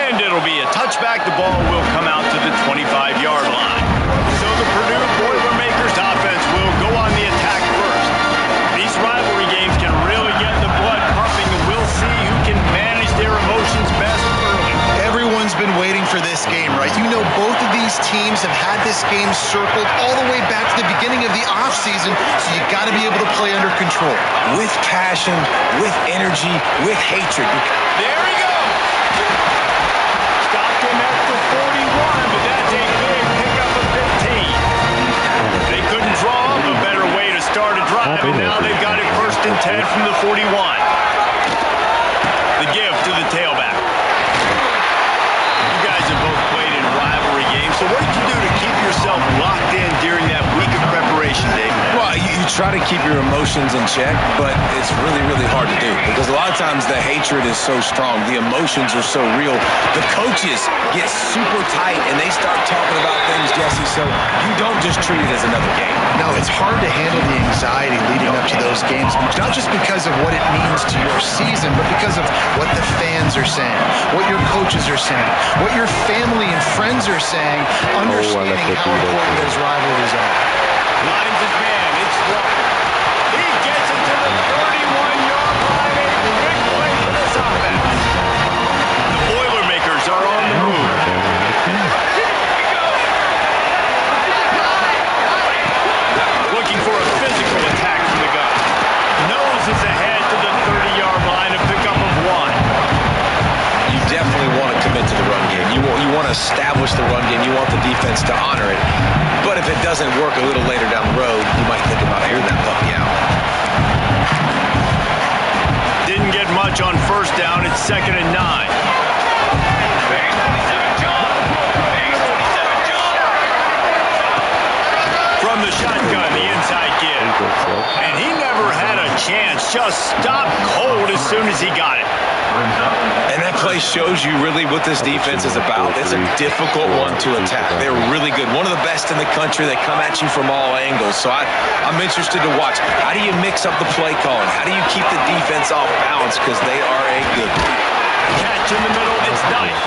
And it'll be a touchback. The ball will come out to the 25-yard line. So the Purdue Boilermakers offense will go on the attack first. These rivalry games can really get the blood pumping, and we'll see who can manage their emotions best early. Everyone's been waiting for this game, right? You know, both of these teams have had this game circled all the way back to the beginning of the offseason, so you got to be able to play under control. With passion, with energy, with hatred. There he goes. Stopped him at the 41, but that's a big pickup of 15. They couldn't draw up a better way to start a drive, and now they've got it 1st and 10 from the 41. The give to the tailback. You guys have both played in rivalry games, so what did you do to keep yourself locked in during that week of preparation, Dave? Well, you try to keep your emotions in check, but it's really, really hard to do because a lot of times the hatred is so strong. The emotions are so real. The coaches get super tight, and they start talking about things, Jesse, so you don't just treat it as another game. No, it's hard to handle the anxiety leading up to those games, not just because of what it means to your season, but because of what the fans are saying, what your coaches are saying, what your family and friends are saying, understanding how important those rivalries are. Lines his man. It's Walker. He gets it to the 31-yard line. A big play for this offense. The Boilermakers are on the move. Looking for a physical attack from the gun. Noses ahead to the 30-yard line, a pickup of 1. You definitely want to commit to the run game. You want to establish the run game. You want the defense to honor it. But if it doesn't work a little later down the road, you might think about airing that puppy out. Didn't get much on 1st down. It's 2nd and 9. From the shotgun, the inside kid. And he never had a chance. Just stopped cold as soon as he got it. And that play shows you really what this defense is about. It's a difficult one to attack. They're really good. One of the best in the country. They come at you from all angles. So I'm interested to watch. How do you mix up the play calling? How do you keep the defense off balance? Because they are a good team. Catch in the middle. It's nice.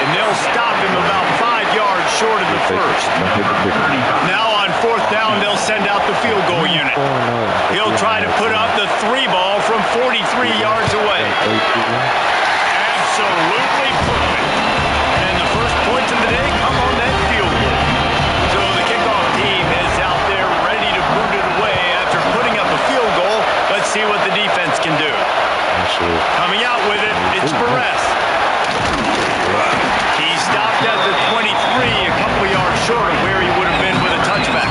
And they'll stop him about 5 yards short of the 1st. Now on 4th down, they'll send out the field goal unit. He'll try to put up the 3 ball from 43 yards away. Absolutely perfect. And the first points of the day come on that field goal. So the kickoff team is out there ready to put it away after putting up a field goal. Let's see what the defense can do. Coming out with it, it's Perez. He stopped at the 23, a couple of yards short of where he would have been with a touchback.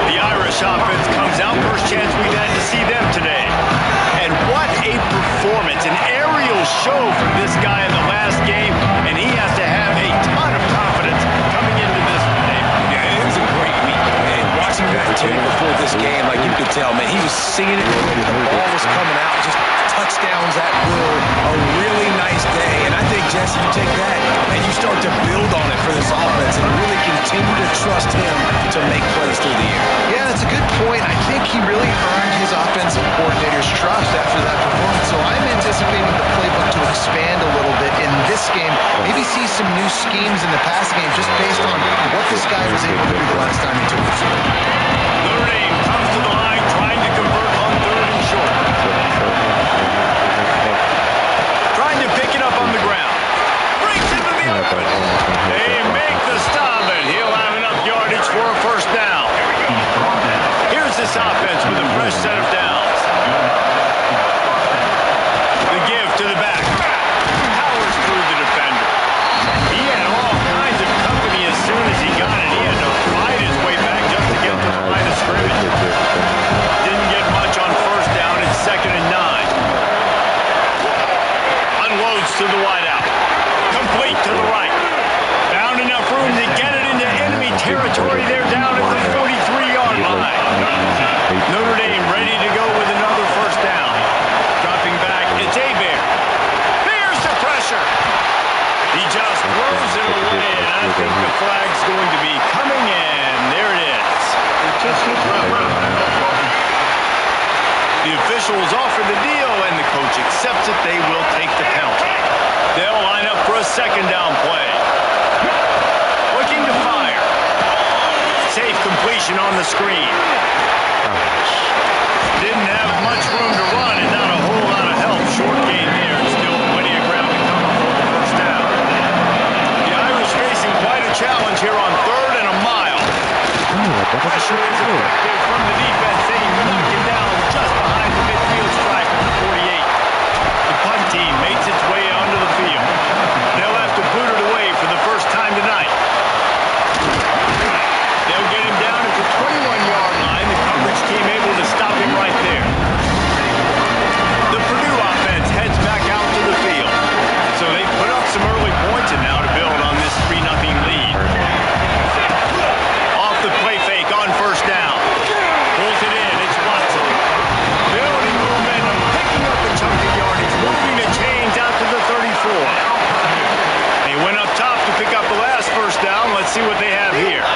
The Irish offense comes out. First chance we've had to see them today. And what a performance, an aerial show from this guy in the last game, and he has to have a ton of confidence coming into this game. Yeah, it was a great week. And watching that tape before this game, like you could tell, man, he was singing it. The ball was coming out, just touchdowns at will. A really nice day. And I think, Jesse, you take that and you start to build on it for this offense and really continue to trust him to make plays through the air. Yeah, that's a good point. I think he really earned his offensive coordinator's trust after that performance. So I'm anticipating the playbook to expand a little bit in this game. Maybe see some new schemes in the passing game just based on what this guy was able to do the last time he took the field. Notre Dame comes to the line trying to convert on 3rd and short. Trying to pick it up on the ground. Breaks into the open. They make the stop, and he'll have enough yardage for a 1st down. Here's this offense with a fresh set of downs. The give to the back. Powers through the defender. He had all kinds of company as soon as he got it. He had to fight his way back just to get to the line of scrimmage. Didn't get much on 1st down. It's 2nd and 9. Unloads to the wideout. Complete to the right. Found enough room to get it into enemy territory. They're down at the 43-yard line. Notre Dame ready to go with another 1st down. Dropping back, it's Hebert. There's the pressure. He just throws it away, and I think the flag's going to be coming in. There it is. The officials offer the deal, and the coach accepts it. They will take take the penalty. They'll line up for a second down play. Looking to fire. Safe completion on the screen. Didn't have much room to run and not a whole lot of help. Short gain there. Still plenty of ground to cover for the first down. The Irish facing quite a challenge here on 3rd and a mile. Pressure is effective from the defense. They knock it down just behind the midfield stripe at the 48. The punt team makes its way onto the field. They'll have to boot it away for the first time tonight. They'll get him down at the 21-yard line. The coverage team able to stop him right there. The Purdue offense heads back out to the field. So they put up some early points and now to build on this 3-0 lead. Off the play fake on first down. Pulls it in. It's Watson. Building momentum, picking up a chunk of yardage, moving the chains out to the 34. They went up top to pick up the last first down. Let's see what they have here.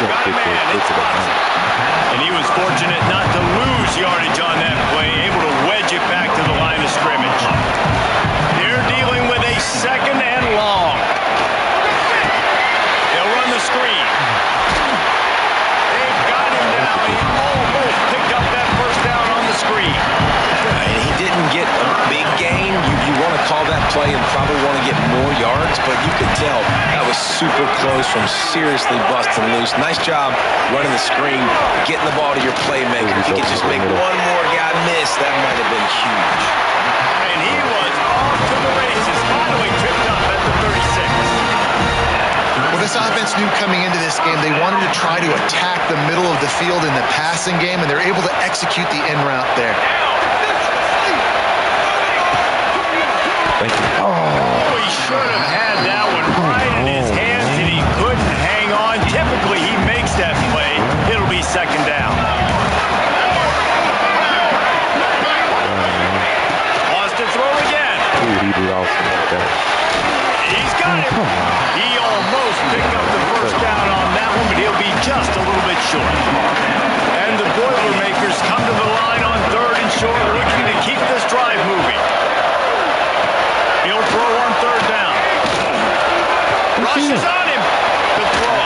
Got a man. It's Watson. And he was fortunate not to lose yardage on that play, able to wedge it back to the line of scrimmage. They're dealing with a second and long. They'll run the screen. They've got him now. He almost picked up that first down on the screen. And he didn't get a big gain. You want to call that play and probably want to get more yards, but you could tell that was super close from seriously busting loose. Nice job running the screen, getting the ball to your playmaker. If you could just make one more guy miss, that might have been huge. And he was off to the races. Finally tripped up at the 36. Well, this offense knew coming into this game they wanted to try to attack the middle of the field in the passing game, and they're able to execute the in route there. Thank you. Oh, he should have had that one right in his hands, and he couldn't hang on. Typically, he makes that play. It'll be second down. Wants to throw again. He's got it. He almost picked up the first down on that one, but he'll be just a little bit short. And the Boilermakers come to the line on 3rd and short, looking to keep this drive moving. He'll throw on 3rd down. Rushes on him. The throw.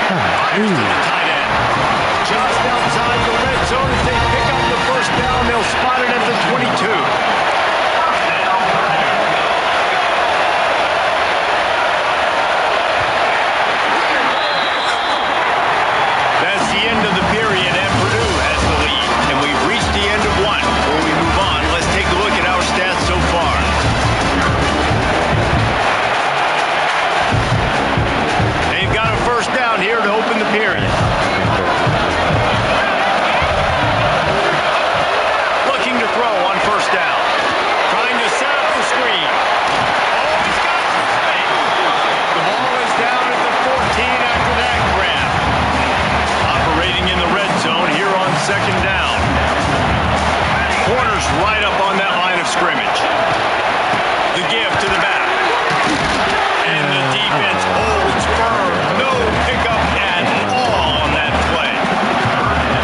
Fires to the tight end. Just outside the red zone as they pick up the first down. They'll spot it at the 22. That's the end of the period, and Purdue has the lead. And we've reached the end of one. Before we move on, let's take a look at our stats so far. They've got a first down here to open the period. Looking to throw on first down. Trying to set up the screen. Oh, he's got some space. The ball is down at the 14 after that grab. Operating in the red zone here on second down. Corners right up on that line of scrimmage. The give to the back. And the defense holds firm. No pickup at all on that play.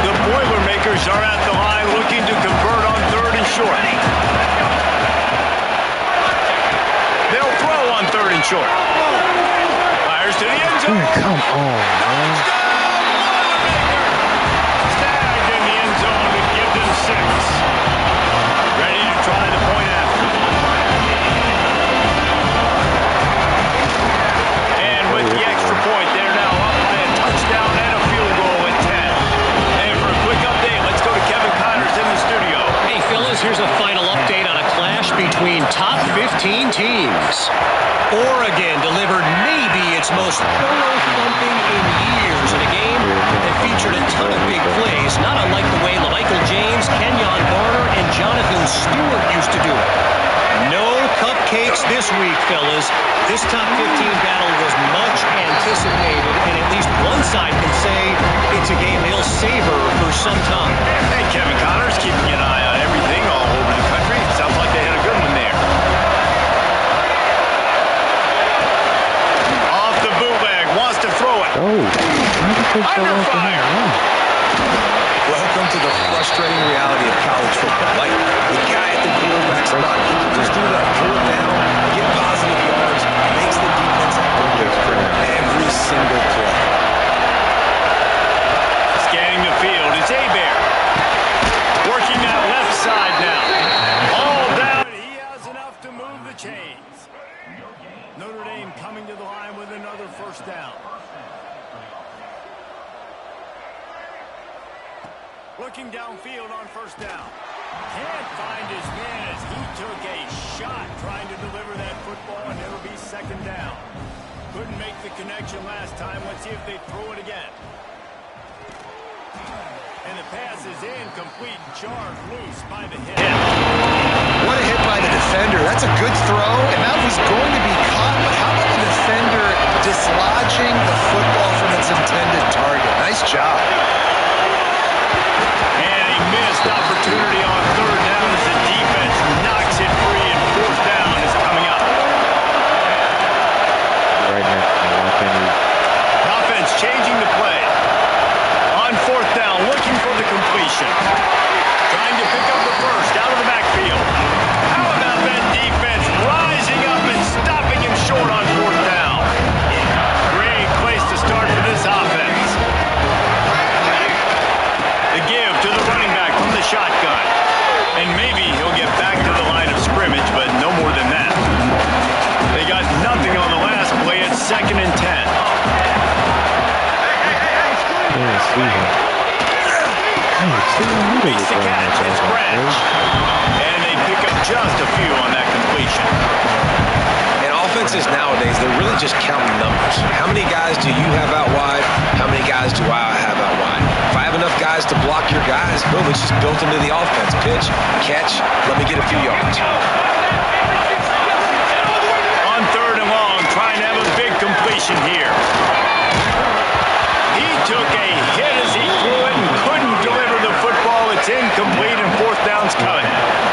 The Boilermakers are at the line looking to convert on 3rd and short. They'll throw on 3rd and short. Fires to the end zone. Come on, man. Snagged in the end zone to give them 6. Ready to try the point after. And with the extra point, they're now up by a touchdown and a field goal at 10. And for a quick update, let's go to Kevin Connors in the studio. Hey, fellas, here's a final update on a clash between top 15 teams. Oregon delivered maybe its most thorough thumping in years in a game that featured a ton of big plays, not unlike the way LaMichael James, Kenyon Barner, and Jonathan Stewart used to do it. No cupcakes this week, fellas. This top 15 battle was much anticipated, and at least one side can say it's a game they'll savor for some time. Hey, Kevin Connors, keeping an eye on everything all over the country. Sounds like they had a good one there. Off the bootleg, wants to throw it. Oh, Under fire. Welcome to the frustrating downfield on first down. Can't find his man as he took a shot trying to deliver that football, and it'll be second down. Couldn't make the connection last time. Let's see if they throw it again. And the pass is incomplete, jarred loose by the hit. What a hit by the defender. That's a good throw, and that was going to be caught, but how about the defender dislodging the football from its intended target? Nice job. And a missed opportunity on third down as the defense knocks it free, and fourth down is coming up. The offense changing the play. On fourth down, looking for the completion. Trying to pick up the first out of the backfield. How about that defense rising up and stopping him short on fourth down? Great place to start for this offense. The give to the running back from the shotgun. And maybe he'll get back to the line of scrimmage, but no more than that. They got nothing on the last play at 2nd and 10. Makes the catch, it's Branch. And they pick up just a few on that completion. And offenses nowadays, they're really just counting numbers. How many guys do you have out wide? How many guys do I have out wide? If I have enough guys to block your guys, boom, it's just built into the offense. Pitch, catch, let me get a few yards. On third and long, trying to have a big completion here. He took a hit as he threw it and couldn't deliver the football. It's incomplete, and fourth down's coming.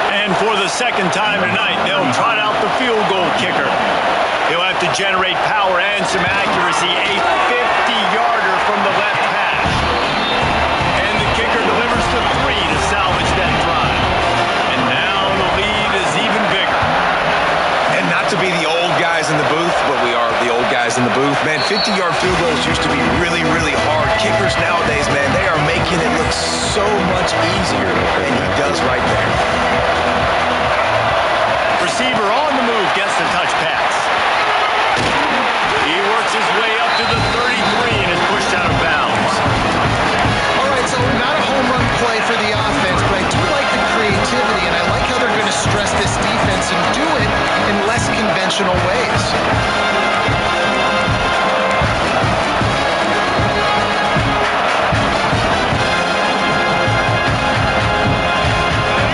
And for the second time tonight, they'll trot out the field goal kicker. He'll have to generate power and some accuracy. A 50-yarder from the left hash. And the kicker delivers the 3 to salvage that drive. And now the lead is even bigger. And not to be the old guys in the booth, but we are the old guys in the booth. Man, 50-yard field goals used to be really, really hard. Kickers nowadays, man, they are making it look so much easier, and he does right there. Receiver on the move, gets the touch pass. He works his way up to the 33 and is pushed out of bounds. All right, so not a home run play for the offense, but I do like the creativity, and I like how they're going to stress this defense and do it in less conventional ways.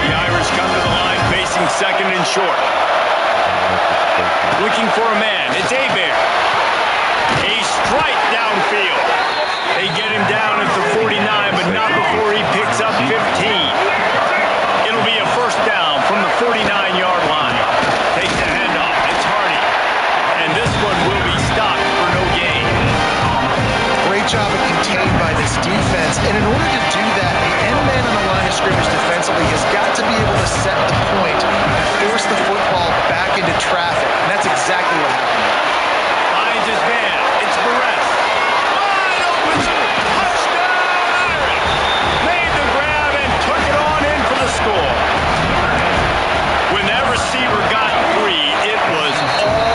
The Irish come to the line facing 2nd and short. Looking for a man. It's Hebert. A strike downfield. They get him down at the 49, but not before he picks up 15. It'll be a first down from the 49-yard line. Takes the handoff. It's Hardy. And this one will be stopped for no gain. Great job of contained by this defense, and in order to do that, the end man on the line of scrimmage defensively has got to be able to set the point and force the football back into traffic, and that's exactly what happened. Finds his man. It's Perez. Wide open. Touchdown, Irish. Made the grab and took it on in for the score. When that receiver got free, it was all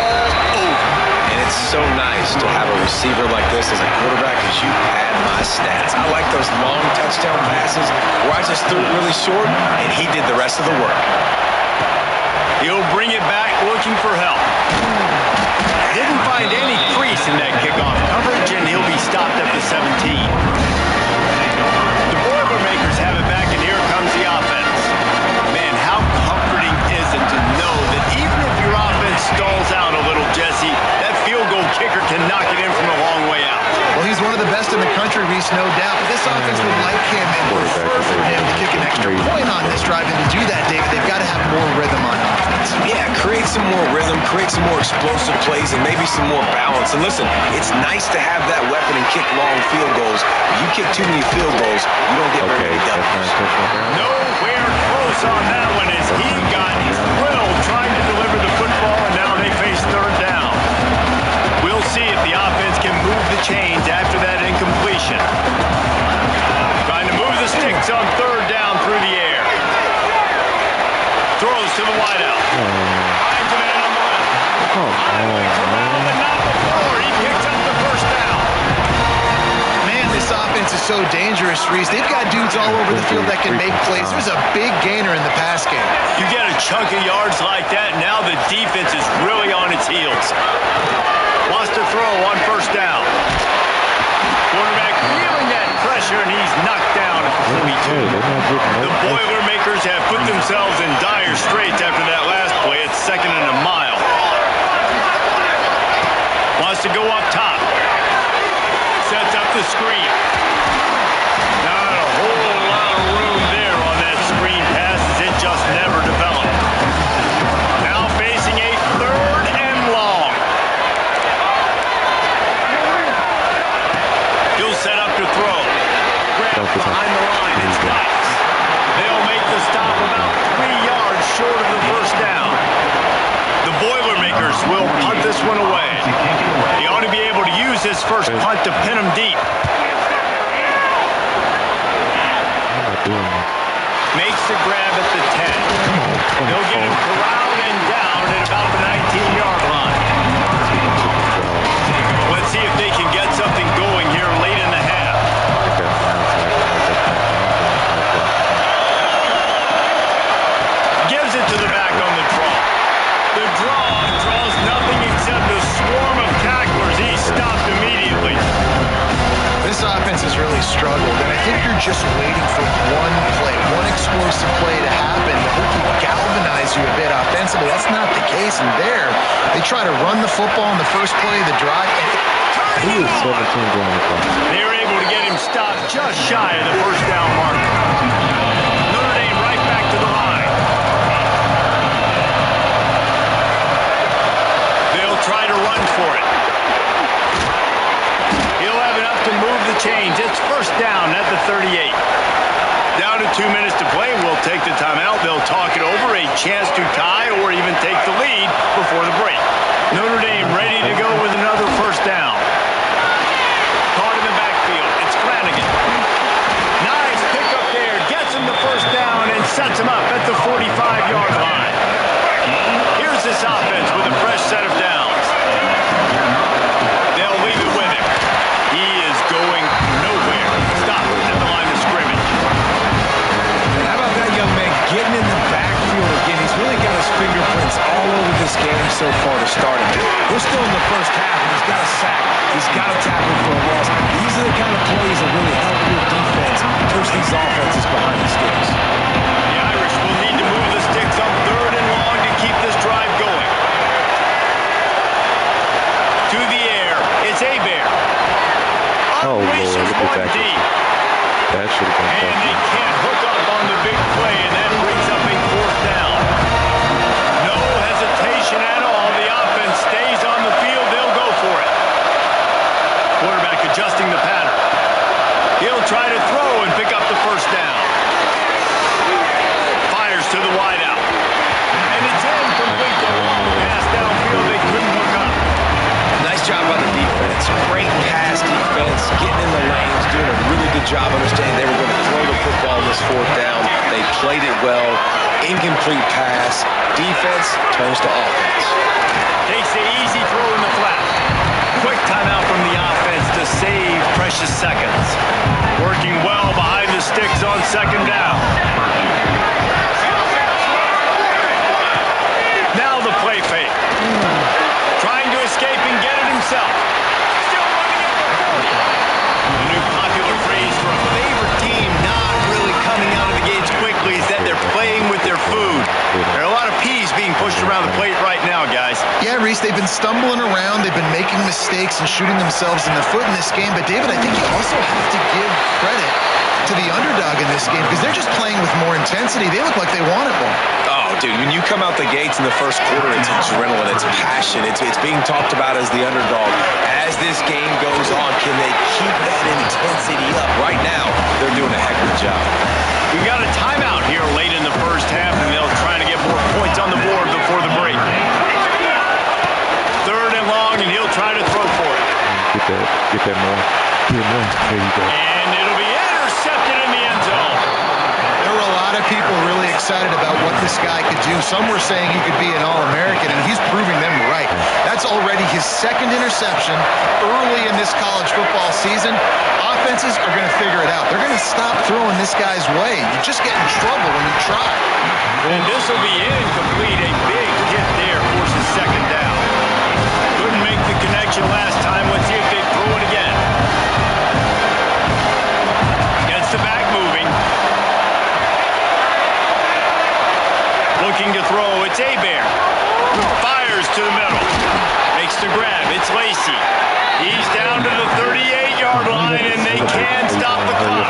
over. And it's so nice to have a receiver like this as a quarterback because you pad my stats. I like those long touchdown passes where I just threw it really short and he did the rest of the work. He'll bring it back looking for help. Didn't find any crease in that kickoff coverage, and he'll be stopped at the 17. The Boilermakers have it back, and here comes the offense. Man, how comforting is it to know that even if your offense stalls out a little, Jesse, that field goal kicker can knock it in from a long way out. Well, he's one of the best in the country, Reese, no doubt, but this offense would like him and prefer for him to kick an extra point on this drive, and to do that, David, they've got to have more rhythm on offense. Yeah, create some more rhythm, create some more explosive plays, and maybe some more balance. And listen, it's nice to have that weapon and kick long field goals. If you kick too many field goals, you don't get very many W's. Nowhere close on that one as he got thrilled trying to deliver the football, and now they face third down. We'll see if the offense can move the chains after that incompletion. Trying to move the sticks on third down through the air. Throws to the wideout. Finds a man on the left. Corral, but not before. He picks up the first down. Man, this offense is so dangerous, Reese. They've got dudes all over the field that can make plays. There's a big gainer in the pass game. You get a chunk of yards like that, now the defense is really on its heels. Wants to throw on first down. Quarterback feeling that pressure, and he's knocked down at the 42. The Boilermakers have put themselves in dire straits after that last play. It's 2nd and a mile. Wants to go up top. Sets up the screen. Not a whole lot of room there on that screen pass as it just never developed. Now facing a 3rd and long. He'll set up to throw. Grab behind the line and stops. They'll make the stop about 3 yards short of the first down. The Boilermakers will punt this one away. He ought to be able to use his first punt to pin him deep. Makes the grab at the 10. They'll get him corralled and down at about the 19-yard line. Let's see if they can get something going here late in the half. Gives it to the back on the draw. The draw draws nothing except a swarm of tacklers. He's stopped immediately. This offense has really struggled, and I think you're just waiting for one play, one explosive play to happen to hopefully galvanize you a bit offensively. That's not the case, and there, they try to run the football in the first play of the drive, and they're able to get him stopped just shy of the first down mark. Notre Dame right back to the line. They'll try to run for it. He'll have enough to move the chains. It's first down at the 38. Down to 2 minutes to play. We'll take the timeout. They'll talk it over. A chance to tie or even take the lead before the break. Notre Dame ready to go with another first down. Caught in the backfield. It's Flanagan. Nice pickup there. Gets him the first down and sets him up at the 45-yard line. Here's this offense with a fresh set of downs. They'll leave it with him. He is going nowhere. Stop at the line of scrimmage. How about that young man getting in the backfield again? He's really got his fingerprints all over this game so far to start him. We're still in the first half, and he's got a sack. He's got a tackle for a loss. These are the kind of plays that really help your defense push these offenses behind the sticks. The Irish will need to move the sticks on 3rd and long to keep this drive going. To the air. It's Hebert. Oh, Lord, look at that. Deep. That should have been And tough. they can't hook up on the big play, and that brings up a 4th down. No hesitation at all. The offense stays on the field. They'll go for it. Quarterback adjusting the pattern. He'll try to throw and pick up the first down. Fires to the wideout. And it's incomplete. The long pass downfield. They couldn't hook up. Nice job by the defense. Great pass defense, getting in the lanes, doing a really good job understanding they were going to throw the football on this 4th down. They played it well. Incomplete pass. Defense turns to offense. Takes the easy throw in the flat. Quick timeout from the offense to save precious seconds. Working well behind the sticks on 2nd down. Now the play fake. Trying to escape and get it himself. Still running it. The new popular phrase for a favorite team not really coming out of the gates quickly is that they're playing with their food. There are a lot of peas being pushed around the plate right now, guys. yeah, Reese, they've been stumbling around. They've been making mistakes and shooting themselves in the foot in this game. But, David, I think you also have to give credit to the underdog in this game because they're just playing with more intensity. They look like they want it more. Oh, dude, when you come out the gates in the first quarter, it's adrenaline, it's passion, it's being talked about as the underdog. As this game goes on, can they keep that intensity up? Right now, they're doing a heck of a job. We've got a timeout here late in the first half, and they'll try to get more points on the board before the break. 3rd and long, and he'll try to throw for it. Get that more. Get more. There you go. And it'll be intercepted in the end zone. There were a lot of people really excited about what this guy could do. Some were saying he could be an All-American, and he's proving them right. That's already his second interception early in this college football season. Offenses are going to figure it out. They're going to stop throwing this guy's way. You just get in trouble when you try. And this will be incomplete. A big hit there forces second down. Couldn't make the connection last time. Let's see if they throw it again. Gets the back moving. Looking to throw. It's Hebert. Fires to the middle. Makes the grab. It's Lacey. He's down to the 38-yard line, and they can stop the clock.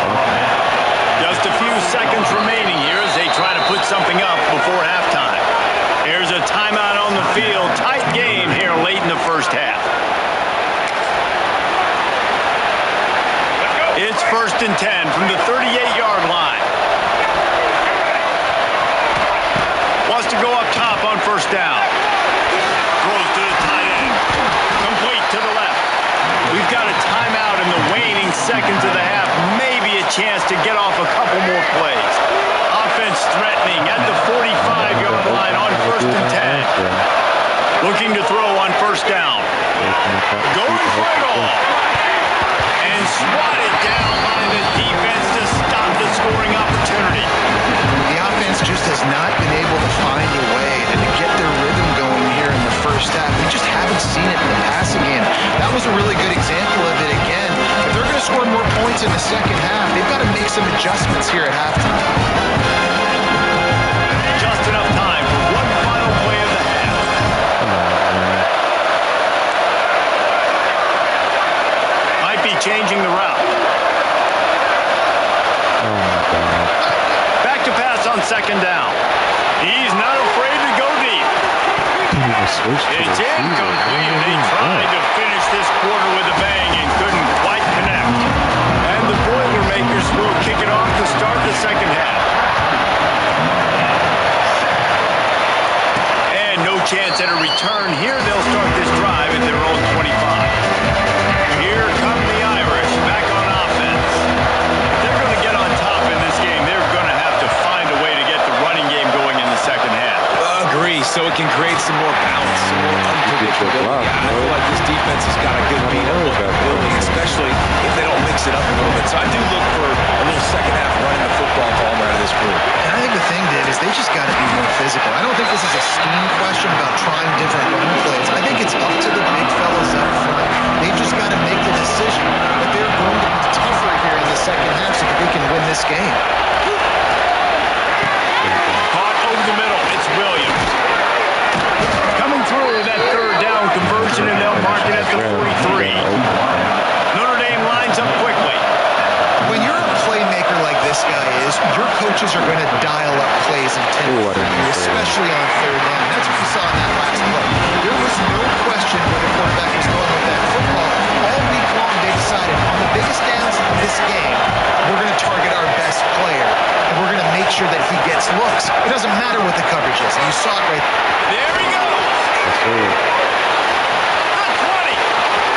Just a few seconds remaining here as they try to put something up before halftime. There's a timeout on the field. Tight game here late in the first half. It's 1st and 10 from the 38-yard line. Wants to go up top on first down. Throws to the tight end. Complete to the left. We've got a timeout in the waning seconds of the half. Maybe a chance to get off a couple more plays. Offense threatening at the 45-yard line on 1st and 10. Looking to throw on first down. Going for it all. And swatted down by the defense to stop the scoring opportunity. The offense just has not been able to find a way to get their rhythm going here in the first half. We just haven't seen it in the passing game. That was a really good example of it again. If they're going to score more points in the second half, they've got to make some adjustments here at halftime. Just enough time for one final play of the half. Might be changing the route. Back to pass on second down. He's not afraid to go deep. It's incomplete. They tried to finish this quarter with a bang and couldn't quite connect. And the Boilermakers will kick it off to start the second half. And no chance at a return here. They'll start this drive at their own 25. Here come the Irish back on offense. If they're going to get on top in this game, they're going to have to find a way to get the running game going in the second half. Agree, so it can create some more balance, some more unpredictability. I feel like this defense has got a good beat on what they're building, especially if they don't mix it up a little bit. So I do look for a little second half running the football ball out of this group. And I think the thing, Dave, is they just got to be more physical. I don't think this is a scheme question about trying different run plays. I think it's up to the big fellas up front. They've just got to make the decision that they're going to be tougher here in the second half so that they can win this game. Caught over the middle. It's Williams. Coming through that third down conversion, and they'll mark it at the 43. Notre Dame lines up quickly. When you're a playmaker like this guy is, your coaches are going to dial up plays intentionally, especially on third down. That's what we saw in that last play. There was no question where the quarterback was going with that football. All week long, they decided on the biggest downs of this game, we're going to target our best player, and we're going to make sure that he gets looks. It doesn't matter what the coverage is. And you saw it right there. There he goes. The 20,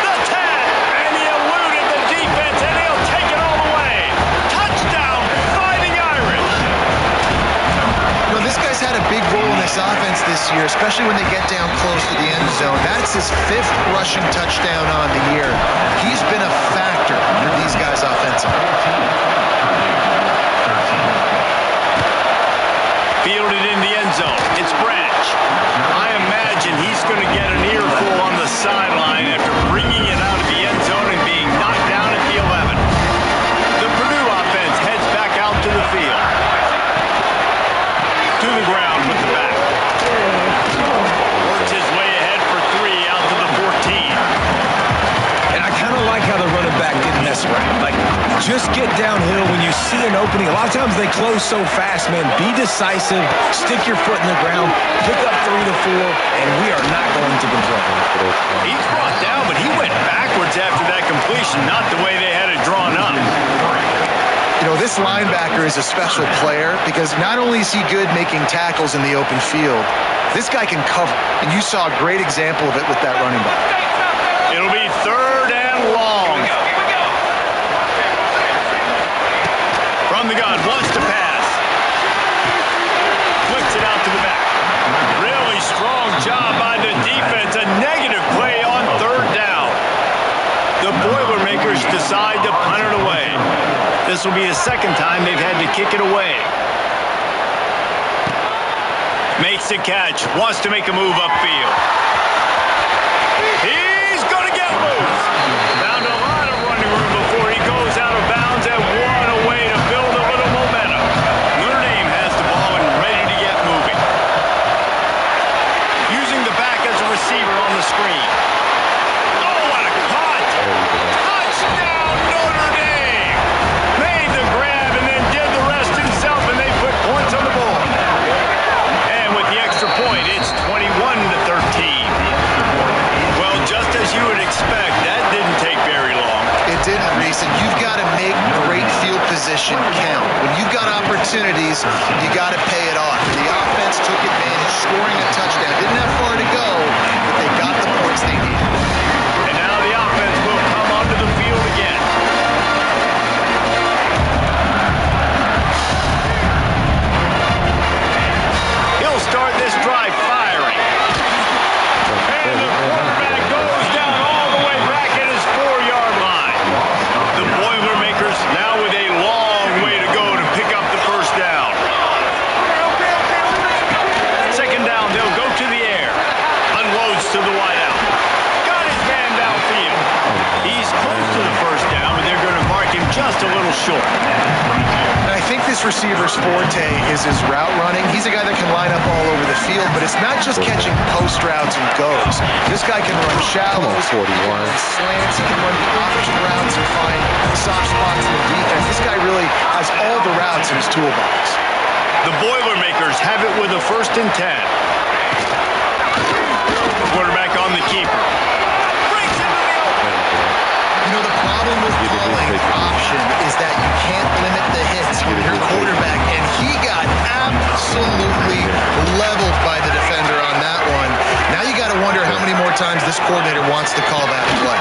the 10, and he eluded the defense, and he'll take it all the way. Touchdown, Fighting Irish. You know, this guy's had a big role in this offense this year, especially when they get down close to the end zone. That's his 5th rushing touchdown on the year. He's been a factor for these guys offensively. Fielded in the end zone. It's Branch. I imagine he's going to get an earful on the sideline after bringing it out of the end zone and being knocked down at the 11. The Purdue offense heads back out to the field. To the ground with the back. Works his way ahead for 3 out to the 14. And I kind of like how the running back didn't mess around. Like, just get downhill when you see an opening. A lot of times they close so fast, man. Be decisive, stick your foot in the ground, pick up 3 to 4, and we are not going to complain. He's brought down, but he went backwards after that completion, not the way they had it drawn up. You know, this linebacker is a special player because not only is he good making tackles in the open field, this guy can cover. And you saw a great example of it with that running back. It'll be 3rd and long. From the gun, wants to pass. Flicks it out decide to punt it away. This will be the second time they've had to kick it away. Makes the catch. Wants to make a move upfield. He's going to get loose. Found a lot of running room before he goes out of bounds, and what a way to build a little momentum. Notre Dame has the ball and ready to get moving. Using the back as a receiver on the screen. Oh, what a caught! Touchdown, Notre Dame! Made the grab and then did the rest himself, and they put points on the board. And with the extra point, it's 21-13. Well, just as you would expect, that didn't take very long. It didn't, Reese, and you've got to make great field position count. When you've got opportunities, you got to pay it off. The offense took advantage, scoring a touchdown. Didn't have far to go, but they got the points they needed. And now the offense will come onto the field again. He'll start this drive firing. And the quarterback goes down all the way back at his 4-yard line. The Boilermakers now with a long way to go to pick up the first down. Second down, they'll go to the air. Unloads to the wideout. Got his man downfield. He's close to the first down, but they're going to mark him just a little short. And I think this receiver's forte is his route running. He's a guy that can line up all over the field, but it's not just catching post routes and goes. This guy can run shallows, 41. slants, he can run the option routes and find soft spots in the defense. This guy really has all the routes in his toolbox. The Boilermakers have it with a 1st and 10. Quarterback on the keeper. Breaks into the open. You know, the problem with calling option is that you can't limit the hits with your quarterback, and he got absolutely leveled by the defender on that one. Now you got to wonder how many more times this coordinator wants to call that play.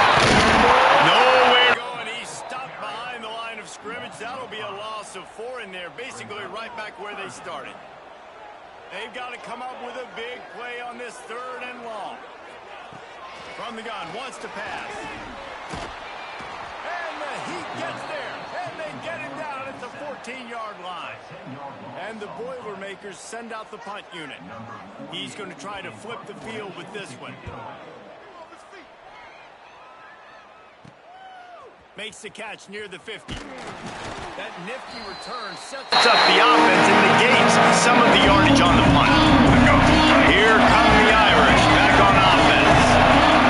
Nowhere to go, and he's stopped behind the line of scrimmage. That'll be a loss of 4 in there, basically right back where they started. They've got to come up with a big play on this 3rd and long. From the gun, wants to pass. And the Heat gets there, and they get him down at the 14-yard line. And the Boilermakers send out the punt unit. He's going to try to flip the field with this one. Makes the catch near the 50. That nifty return sets up the offense and negates some of the yardage on the punt. Here come the Irish back on offense.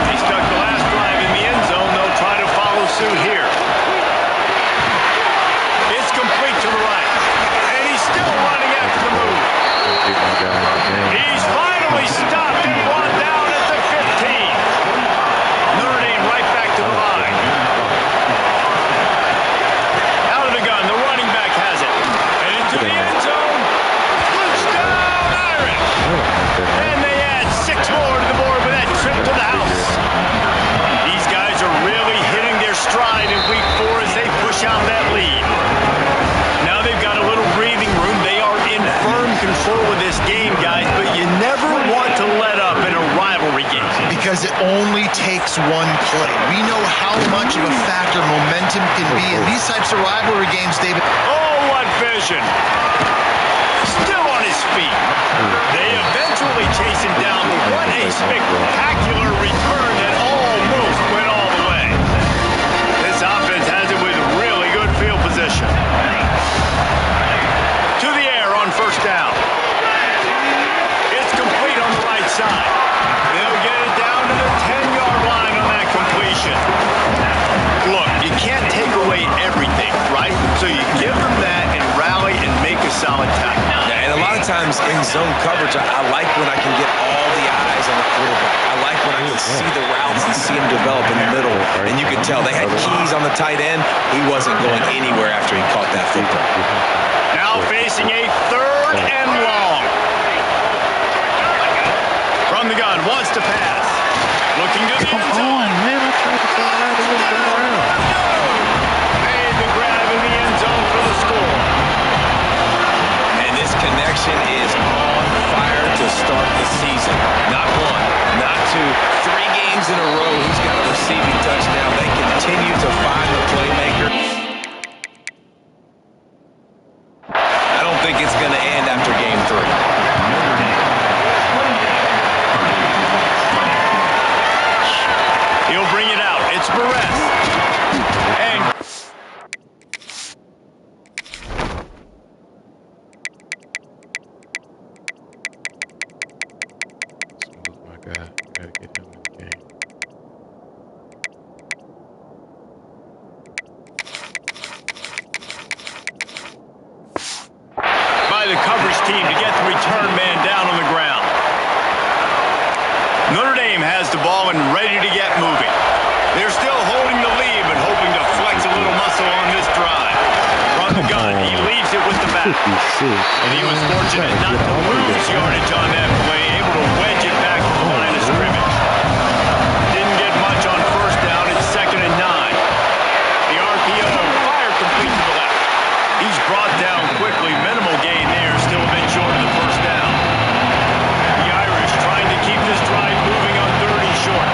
They stuck the last drive in the end zone. They'll try to follow suit here. It's complete to the right. And he's still running after the move. He's finally stopped and brought down at the 15. Notre Dame right back to the line. Out of the gun, the running back has it. And into the end zone. Touchdown, Irish. And they add 6 more to the board with that trip to the house. These guys are really hitting their stride in week 4 as they push out that lead. Now they've got a little breathing room. They are in firm control of this game, guys, but you never want to let up in a rivalry game. Because it only takes one play. We know how much of a factor momentum can be in these types of rivalry games, David. Oh, what vision. Still on his feet. They eventually chase him down, but what a spectacular return that almost went all the way. This offense has it with really good field position. To the air on 1st down. It's complete on the right side. They'll get it down to the 10-yard line on that completion. Look, you can't take away everything, right? So you give them that and rally and make a solid tackle. Yeah, and a lot of times in zone coverage, I like when I can get all the eyes on the quarterback. I like when I can see the routes and see them develop in the middle. And you can tell they had keys on the tight end. He wasn't going anywhere after he caught that football. Now facing a 3rd and long. From the gun, wants to pass. Looking to the end zone. Man, I tried to fly out of the around. Made the grab in the end zone for the score. And this connection is on fire to start the season. Not 1, not 2, 3 games in a row. He's got a receiving touchdown. They continue to find the playmaker. I don't think it's going to end after game 3. He'll bring it out. It's Perez. And Smooth, my guy. Gotta get him in the game. by the coverage team to get the return man down on the ground. Notre Dame has the ball and ready to get moving. They're still holding the lead, but hoping to flex a little muscle on this drive. From the gun, he leaves it with the back. And he was fortunate not to lose yardage on that play, able to wedge it back to the line of scrimmage. Didn't get much on first down. It's 2nd and 9. The RPO fire complete to the left. He's brought down quickly. Minimal gain there, still a bit short of the first down. The Irish trying to keep this drive moving on 3rd and short.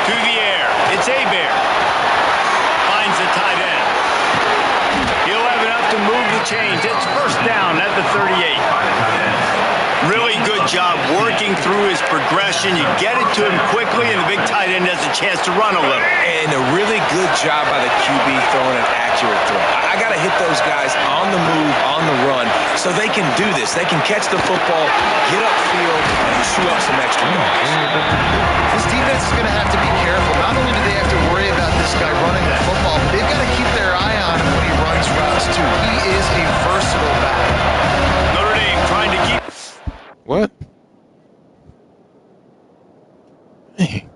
To the air. It's Hebert. Finds the tight end. He'll have enough to move the chains. It's first down at the 38. Really good job working through his progression. You get it to him quickly, and the big tight end has a chance to run a little. And a really good job by the QB throwing an accurate throw. I got to hit those guys on the move, on the run, so they can do this. They can catch the football, get upfield, and chew up some extra yards. This defense is going to have to be careful. Not only do they have to worry about this guy running the football, but they've got to keep their eye on him when he runs routes, too. He is a versatile back. Notre Dame trying to keep... What? Hey.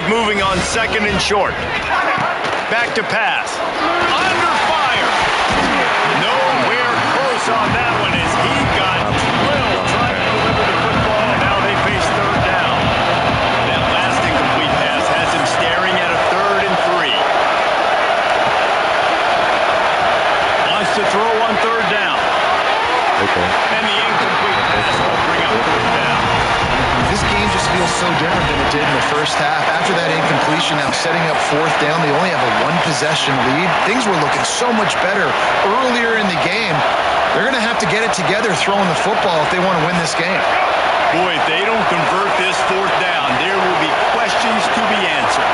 Moving on 2nd and short. Back to pass. Under fire. Nowhere close on that one as he got drilled trying to deliver the football. Now they face 3rd down. That last incomplete pass has him staring at a 3rd and 3. Wants to throw on 3rd down. Okay. And the incomplete pass will bring up 4th down. This game just feels so different than it did in the first half. After that incompletion, now setting up 4th down, they only have a 1-possession lead. Things were looking so much better earlier in the game. They're going to have to get it together throwing the football if they want to win this game. Boy, if they don't convert this fourth down, there will be questions to be answered.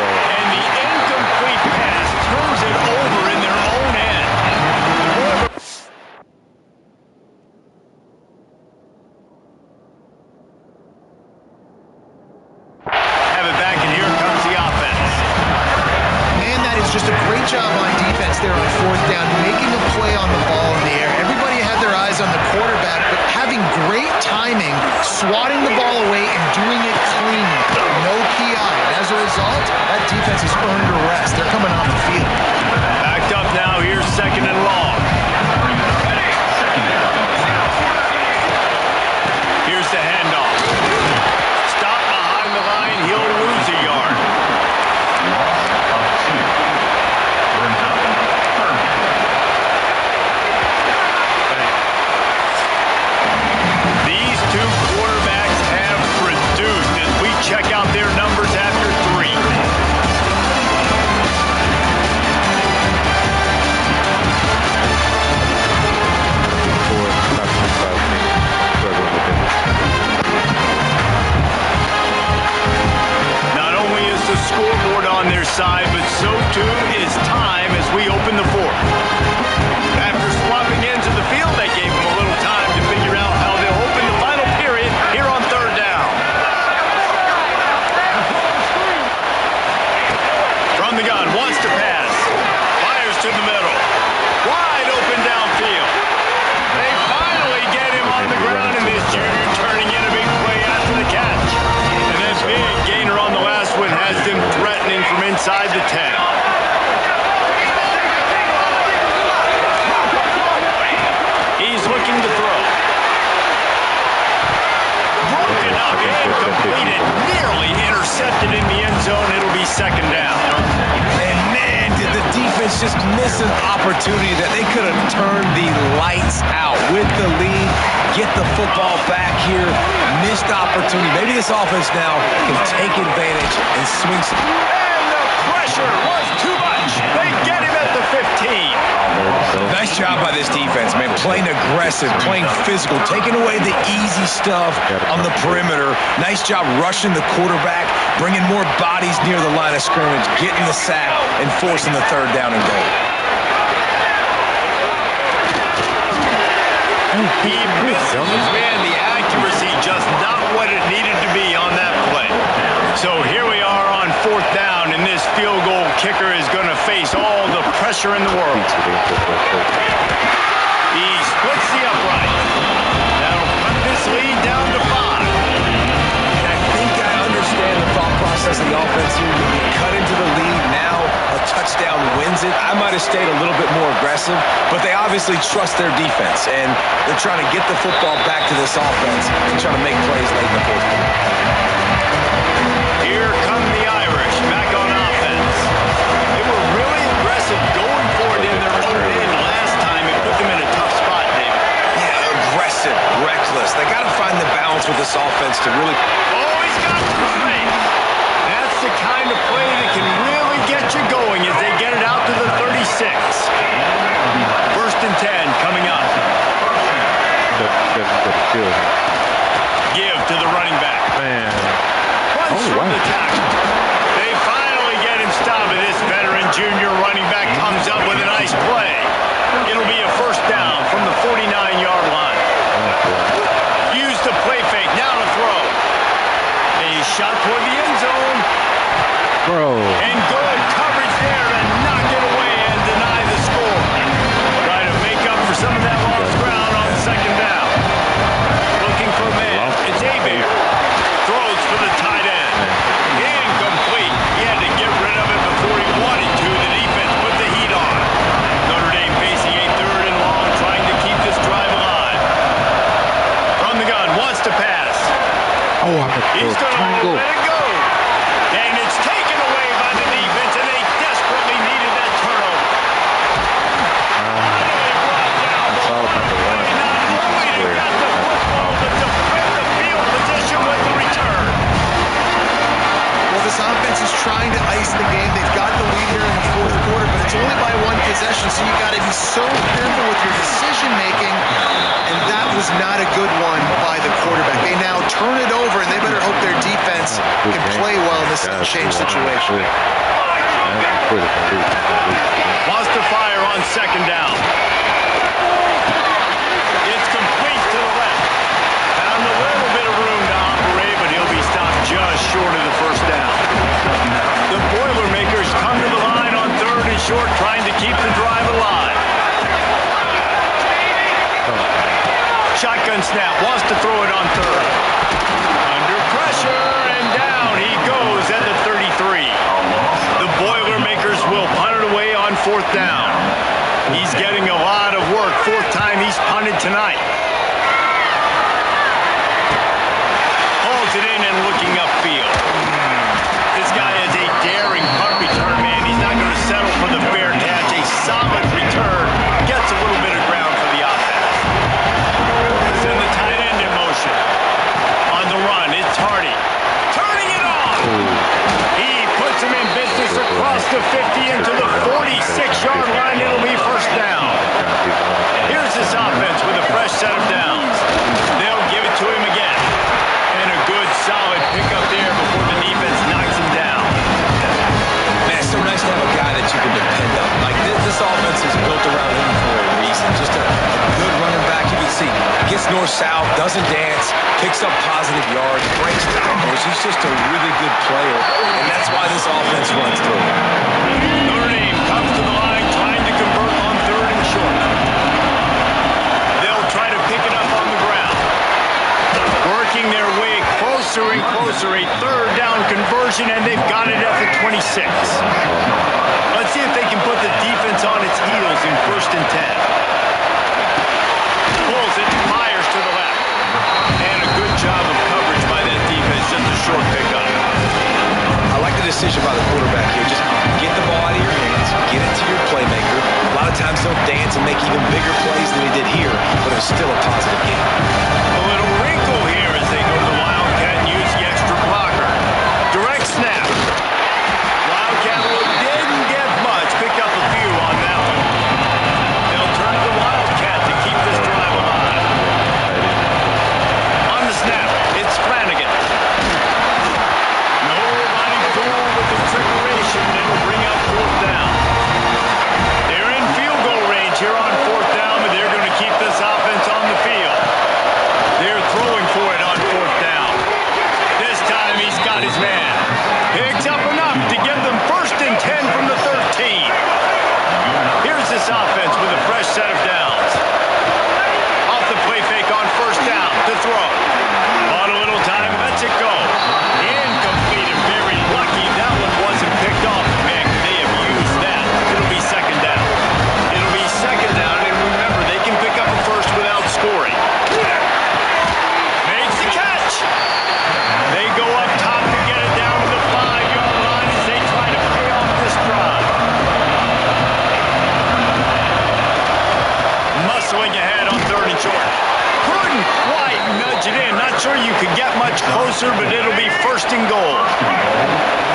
And the incomplete pass turns it over in their own end. Have it back, and here comes the offense. Man, that is just a great job on defense there on fourth down, making a play on the ball in the air. Everybody had their eyes on the quarterback, but having great timing, swatting the ball away and doing it clean. No PI. And as a result, that defense has earned a rest. They're coming off the field. Backed up now. Here's second and long. Here's the handoff. Stop behind the line. He'll lose a yard. These two quarterbacks have produced as we check out their numbers after 3. Not only is the scoreboard on their side, but so too is time as we open the fourth. After swapping ends of the field, that gave them a little time to figure out how they'll open the final period here on third down. From the gun, wants to pass. Fires to the middle. Wide open downfield. They finally get him on the ground, and this junior turning in a big play after the catch. And that big gainer on the last one has them threatening from inside the 10. He's looking to throw. Broken up, incompleted, nearly intercepted in the end zone. It'll be second down. And man, did the defense just miss an opportunity that they could have turned the lights out with the lead, get the football back here, missed opportunity. Maybe this offense now can take advantage and swing some. And the pressure was too much. They get him at the 15. Nice job by this defense, man. Playing aggressive, playing physical, taking away the easy stuff on the perimeter. Nice job rushing the quarterback, bringing more bodies near the line of scrimmage, getting the sack, and forcing the third down and goal. He misses his man. The accuracy just not what it needed to be on that play. So here we are on fourth down, and this field goal kicker is going to face all the pressure in the world. He splits the upright. That'll cut this lead down to 5. And I think I understand the thought process of the offense here. You cut into the lead now. A touchdown wins it. I might have stayed a little bit more aggressive, but they obviously trust their defense, and they're trying to get the football back to this offense and trying to make plays late in the fourth quarter. Here come the Irish back on offense. They were really aggressive going for it in their own end last time. It put them in a tough spot, David. Yeah, aggressive, reckless. They got to find the balance with this offense to really. Oh, he's got time. That's the kind of play that can really get you going as they get it out to the 36. First and 10 coming up. Give to the running back. Man. Runs from the tackle. They finally get him stopped. This veteran junior running back comes up with a nice play. It'll be a first down from the 49-yard line. Use the play fake. Now to throw. A shot toward the end zone. Bro. And good coverage there to knock it away and deny the score. Try to make up for some of that lost ground on second down. Looking for a man. It's Abe. Throws for the tight end. Incomplete. He had to get rid of it before he wanted to. The defense put the heat on. Notre Dame facing a third and long, trying to keep this drive alive. From the gun, wants to pass. Oh, I'm He's going to let it go. And it's taken away by the defense, and they desperately needed that turnover. It's all about the run. They got the football, but to flip the field position with the return. Well, this offense is trying to ice the game. They've got the lead here in the fourth quarter, but it's only by one possession, so you got to be so careful with your decision making, and that was not a good one by the quarterback. They now turn it over, and they better hope their defense can play well in this change situation. Wants to fire on second down. It's complete to the left. Found a little bit of room to operate, but he'll be stopped just short of the first down. The Boilermakers come to the line on third and short, trying to keep the drive alive. Shotgun snap, wants to throw it on third. Under pressure, and down he goes at the 33. The Boilermakers will punt it away on fourth down. He's getting a lot of work. Fourth time he's punted tonight. Hauls it in and looking upfield. This guy is a daring punt return man. He's not going to settle for the fair catch. A solid return. Gets a little bit of ground for the offense. Send the tight end in motion. On the run, it's Hardy. Turning it off. He puts him in business across the 50 into the 46-yard line. It'll be first down. Here's this offense with a fresh set of downs. They'll give it to him again. And a good, solid pickup there before the defense knocks him down. Man, it's so nice to have a guy that you can depend on. Like, this offense is built around him for a reason. Just a good running back. You can see gets north-south, doesn't dance, picks up positive yards, breaks tackles. He's just a really good player, and that's why this offense runs through. Notre Dame comes to the line trying to convert on third and short. They'll try to pick it up on the ground. Working their way closer and closer. A third down conversion, and they've got it at the 26. Let's see if they can put the defense on its heels in first and 10. Pulls it, fires to the left. And a good job of coverage by that defense. Just a short pickup. I like the decision by the quarterback here. Just get the ball out of your hands, get it to your playmaker. A lot of times they'll dance and make even bigger plays than they did here, but it was still a positive game. A little wrinkle here as they go to the Wildcat and use the extra blocker. Direct snap. Wildcat didn't get much. Picked up a few on that one. They'll turn to the Wildcat to keep this drive alive. On the snap, it's Flanagan. Nobody fooled with the trickeration. It'll bring up fourth down. They're in field goal range here on fourth down, but they're going to keep this offense on the field. They're throwing for it on fourth down. This time he's got his man. Picks up enough to get them first and 10 from the 13. Here's this offense with a fresh set of downs. Off the play fake on first down to throw. Bought a little time, lets it go. Incomplete and very lucky that one wasn't picked off. Man, they have used that. It'll be second down. It'll be second down, and remember, they can pick up a first without scoring. Makes the catch. They go up top to get it down to the 5-yard line as they try to pay off this drive. Muscling ahead on third and short. Couldn't quite nudge it in. Not sure you could get much closer, but it'll be first and goal.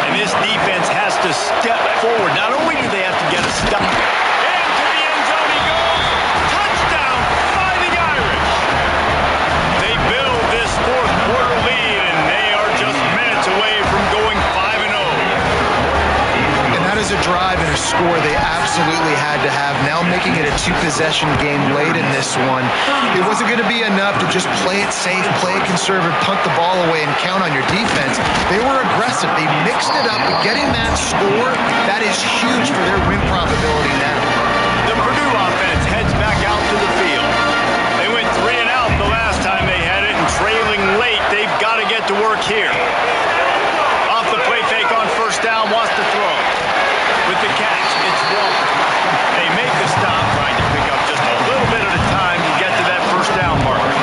And this defense has to step forward. Not only do they have to get a stop. Into the end zone he goes. Touchdown by the Irish. They build this fourth quarter lead, and they are just minutes away from going 5-0. And that is a drive and a score they absolutely had to have. Now making it a two-possession game late in this one. It wasn't going to be enough to just play it safe, play it conservative, punt the ball away, and count on your defense. They were aggressive. They mixed it up. But getting that score, that is huge for their win probability now. The Purdue offense heads back out to the field. They went 3 and out the last time they had it, and trailing late, they've got to get to work here. Off the play fake on first down, wants to throw. With the catch, it's Walker. They make the stop, trying to pick up just a little bit at a time to get to that first down marker.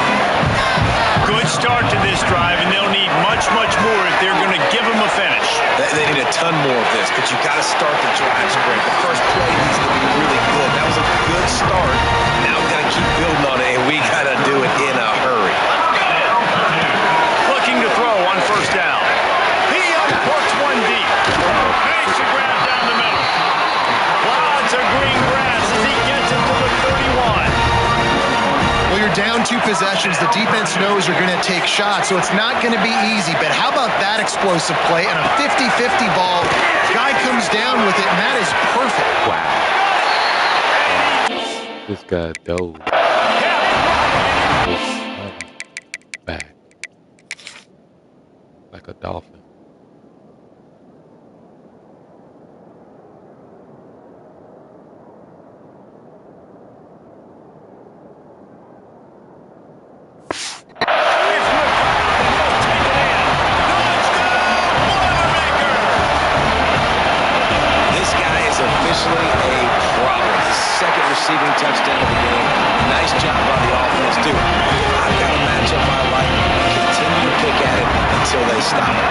Good start to this drive, and they'll need much, much more if they're going to give them a finish. They need a ton more of this, but you got to start the drive sprint. The first play needs to be really good. That was a good start. Now we got to keep building on it, and we got to do it in a hurry. Looking to throw on first down. He uncorks one deep. Makes the grab down the middle. Lots of green grass as he gets it to the 31. Well, your you're down 2 possessions, the defense knows you're going to take shots, so it's not going to be easy. But how about that explosive play and a 50-50 ball? Guy comes down with it, and that is perfect. Wow. This guy dove. Back. Like a dolphin. Receiving touchdown of the game. Nice job by the offense, too. I've got a matchup I like. Continue to pick at it until they stop it.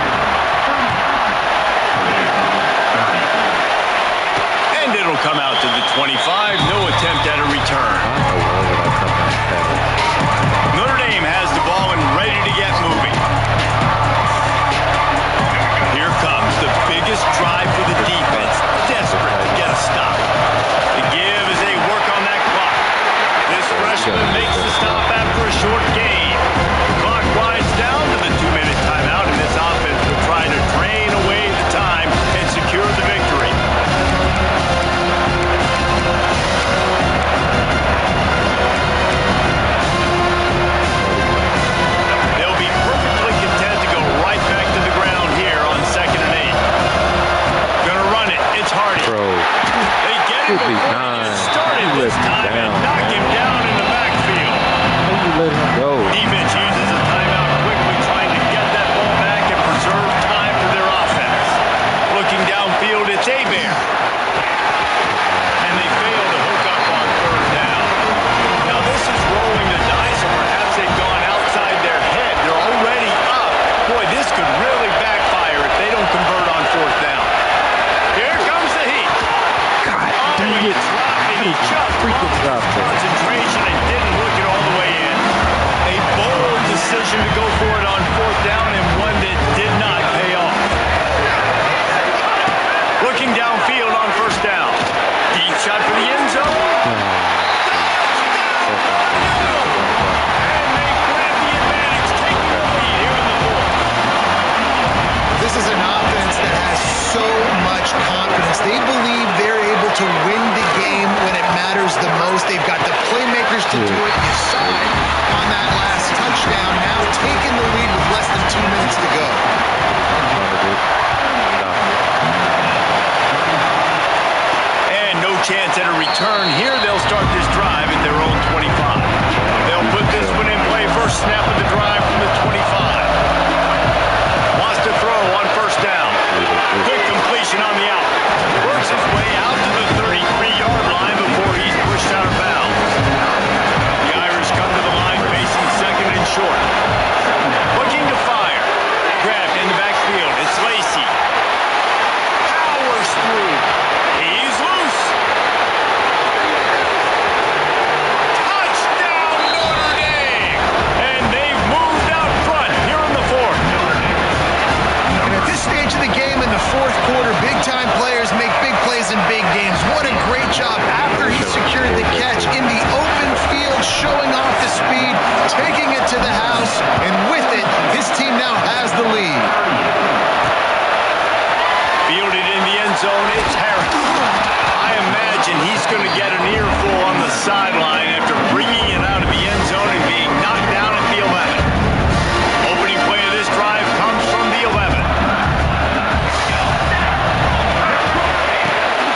And it'll come out to the 25. No attempt at a return. Notre Dame has the ball and ready to get moving. Here comes the biggest drive for the defense. Desperate to get a stop. The give as they work on that clock. This freshman makes the stop after a short gain. The clock winds down to the 2-minute timeout, and this offense will try to drain away the time and secure the victory. They'll be perfectly content to go right back to the ground here on 2nd and 8. Gonna run it. It's Hardy. They get it before he started this time and knock him down in the backfield. How you let him go? Defense uses a timeout quickly, trying to get that ball back and preserve time for their offense. Looking downfield, it's Hebert. And they fail to hook up on 3rd down. Now this is rolling the dice, or perhaps they've gone outside their head. They're already up. Boy, this could really backfire if they don't convert on 4th down. Here comes the heat. He just lost concentration and didn't look it all the way in. A bold decision to go for it on 4th down, and one that did not pay off. Looking downfield on 1st down. Deep shot for the end zone. And they grab the advantage, taking the lead here in the 4th. This is an offense that has so much confidence. They believe they're able to win the game when it matters the most. They've got the playmakers to do it. You saw it on that last touchdown. Now taking the lead with less than 2 minutes to go. And no chance at a return here. They'll start this drive at their own 25. They'll put this one in play. First snap of the drive from the 25. Wants to throw on 1st down. Good completion on the out. Works his way out to the 33-yard line before he's pushed out of bounds. The Irish come to the line facing 2nd and short. Looking to fire. Grabbed in the backfield. It's Lacey. Powers through. He's loose. Touchdown Notre Dame. And they've moved out front here in the 4th. And at this stage of the game in the 4th quarter, big-time players make big plays in big games. What a great job after he secured the catch in the open field, showing off the speed, taking it to the house, and with it, his team now has the lead. Fielded in the end zone, it's Harris. I imagine he's going to get an earful on the sideline after bringing it out of the end zone and being knocked down at the 11. Opening play of this drive comes from the 11.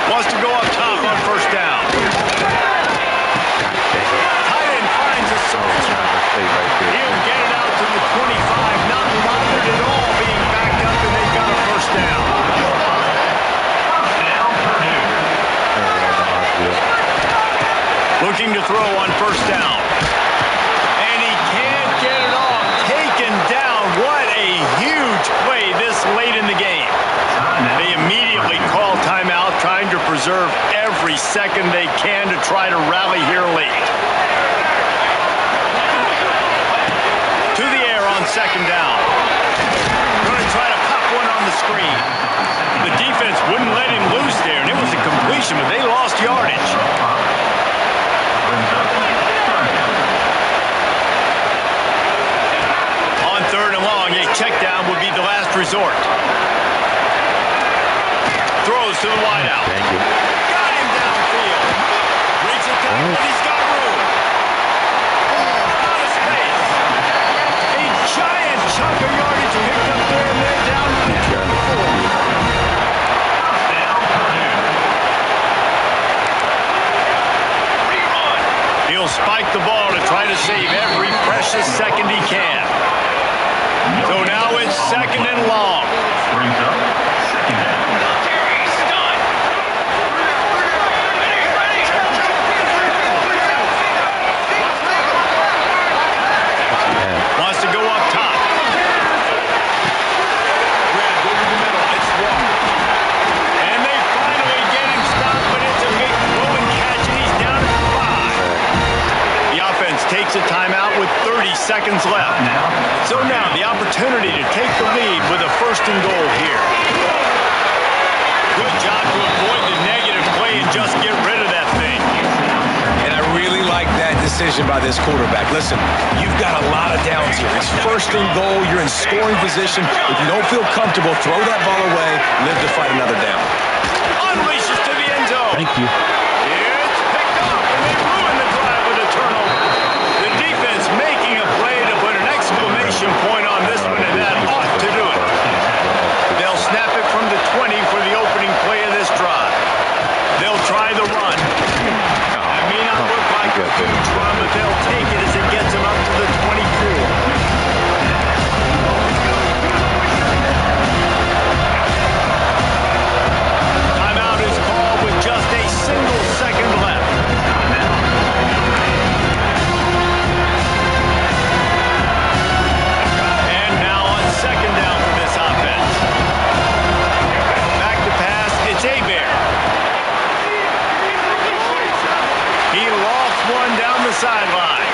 Wants to go up top on 1st down. Tight end finds a search. He'll get it out to the 25, not bothered at all being backed up, and they've got a 1st down. Looking to throw on 1st down. And he can't get it off. Taken down. What a huge play this late in the game. They immediately call timeout, trying to preserve every second they can to try to rally here late. To the air on 2nd down. Going to try to pop one on the screen. The defense wouldn't let him loose there, and it was a completion, but they lost yardage. resort. Throws to the wideout. Got him downfield. Breaks it down, but he's got room. Oh, out of space. A giant chunk of yardage picked up there, and they're down to the 24. He'll spike the ball to try to save every precious second he can. So now it's second and long. Brings up second down. Wants to go up top. Grab over the middle. It's Walker. And they finally get him stopped, but it's a big throw and catch, and he's down at 5. The offense takes a timeout with 30 seconds left. So now the opportunity to take the lead with a first and goal here. Good job to avoid the negative play and just get rid of that thing. And I really like that decision by this quarterback. Listen, you've got a lot of downs here. It's first and goal. You're in scoring position. If you don't feel comfortable, throw that ball away. Live to fight another down. Unleashes to the end zone. Thank you. It's picked up, and they ruin the drive with a turnover. The defense making a play to put an exclamation point on this one, and that ought to do it. They'll snap it from the 20 for the opening play of this drive. They'll try the run. It may not look like a huge run, but they'll take it as it gets them up to the 24. Timeout is called with just a single second left. And now on second down for this offense. Back to pass, it's Hebert. He lofts one down the sideline.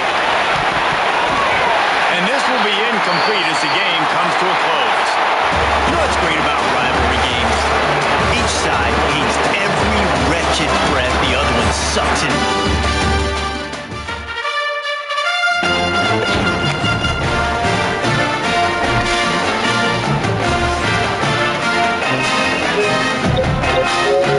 And this will be incomplete as the game comes to a close. You know what's great about rivalry games? Each side hates every wretched breath the other one sucks in